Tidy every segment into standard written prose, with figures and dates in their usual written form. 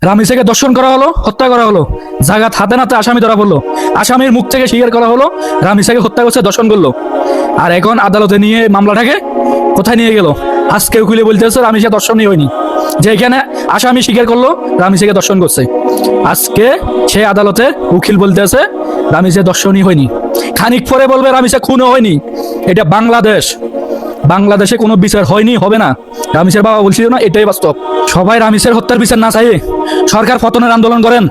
রামিসাকে দর্শন করা হলো, হত্যা করা হলো, জাগাত হাতে নাতে আসামি ধরা পড়লো, আসামির মুখ থেকে স্বীকার করা হলো রামিসাকে হত্যা করছে, দর্শন করলো। আর এখন আদালতে নিয়ে মামলাটাকে কোথায় নিয়ে গেল? আজকে উকিলে বলতেছে রামিসা দর্শনই হয়নি, যেখানে আসামি স্বীকার করলো রামিসাকে দর্শন করছে। আজকে সে আদালতে উকিল বলতেছে রামিসা দর্শনই হয়নি, খানিক পরে বলবে রামিসা খুনও হয়নি। এটা বাংলাদেশ, বাংলাদেশে কোনো বিচার হয়নি, হবে না। রামিসের বাবা বলছিল না, এটাই বাস্তব। সবাই রামিসের হত্যার বিচার না চাইয়ে সরকার পতনের আন্দোলন করেন,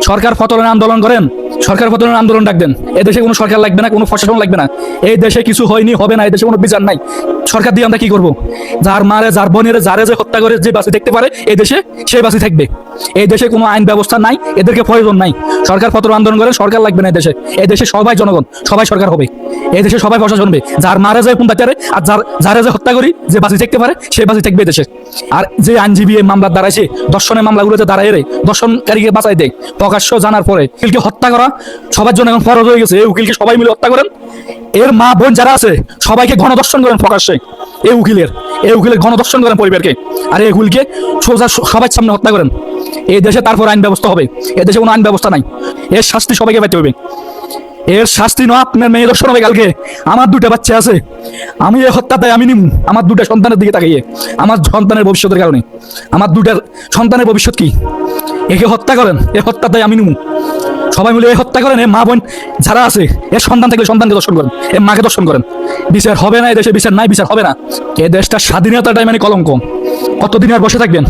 সরকার পতনের আন্দোলন করেন, সরকার পতনের আন্দোলন ডাক দেন। এদেশে কোনো সরকার লাগবে না, কোনো প্রশাসন লাগবে না। এই দেশে কিছু হয়নি, হবে না, এই দেশে কোনো বিচার নাই। সরকার দিয়ে আমরা কি করবো? যার মারে, যার বোনের, যারে যে হত্যা করে যে বাঁচি দেখতে পারে এই দেশে, সেই বাঁচি থাকবে। এই দেশে কোনো আইন ব্যবস্থা নাই, এদেরকে প্রয়োজন নাই। সরকার পতন আন্দোলন করেন, সরকার লাগবে না। এই দেশে সবাই জনগণ, সবাই সরকার হবে। এই দেশে সবাই প্রশাসন হবে। যার মারে যায় কোন বাচ্চারে, আর যারে যে হত্যা করি যে বাঁচি থাকতে পারে সেই বাঁচি থাকবে দেশে। আর যে আইনজীবী এই মামলার দাঁড়াইছে, দর্শনের মামলাগুলোতে দাঁড়ায় রে দর্শনকারীকে বাঁচাই দেয় প্রকাশ্য জানার পরে, উকিলকে হত্যা করা সবার জন্য এখন ফরজ হয়ে গেছে। এই উকিলকে সবাই মিলে হত্যা করেন, এর মা বোন যারা আছে সবাইকে গণদর্শন করেন প্রকাশ্যে। এই উকিলের গণদর্শন করেন পরিবারকে, আর এই উকিলকে সোজা সবার সামনে হত্যা করেন। এই দেশে তারপর আইন ব্যবস্থা হবে। এ দেশে কোনো আইন ব্যবস্থা নাই, এর শাস্তি সবাইকে পাইতে হবে। এর শাস্তি নয় আপনার মেয়ে দর্শন হবে কালকে। আমার দুটা বাচ্চা আছে, আমি এই হত্যাটাই আমি নিব আমার দুটা সন্তানের দিকে তাকিয়ে, আমার সন্তানের ভবিষ্যতের কারণে। আমার দুটার সন্তানের ভবিষ্যৎ কি? একে হত্যা করেন, এ হত্যাটাই আমি নিব। সবাই মিলে এই হত্যা করেন। এ মা বোন যারা আছে, এর সন্তান থাকলে সন্তানকে দর্শন করেন, এর মাকে দর্শন করেন। বিচার হবে না, এই দেশে বিচার নাই, বিচার হবে না। এই দেশটা স্বাধীনতাটাই মানে কলঙ্ক। কতদিন আর বসে থাকবেন?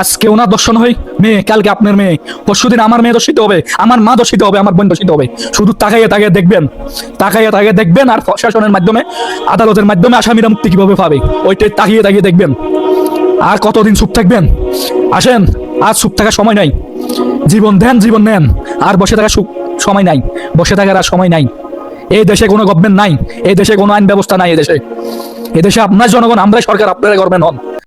আজকে ওনার দর্শন হই মেয়ে, কালকে আপনার মেয়ে, পরশুদিন আমার মেয়ে দর্শিত হবে, আমার মা দর্শিত হবে, আমার বোন দর্শিত হবে। শুধু তাকাইয়ে তাকিয়ে দেখবেন, তাকাইয়ে তাকিয়ে দেখবেন। আর প্রশাসনের মাধ্যমে, আদালতের মাধ্যমে আসামিরা মুক্তি কিভাবে পাবে ওইটাই তাকিয়ে তাকিয়ে দেখবেন। আর কতদিন চুপ থাকবেন? আসেন, আর চুপ থাকার সময় নাই। জীবন দেন, জীবন নেন। আর বসে থাকার সময় নাই, বসে থাকার আর সময় নাই। এই দেশে কোনো গভর্নমেন্ট নাই, এই দেশে কোনো আইন ব্যবস্থা নাই। এই দেশে আপনার জনগণ, আমরাই সরকার, আপনারা গভর্নমেন্ট হন।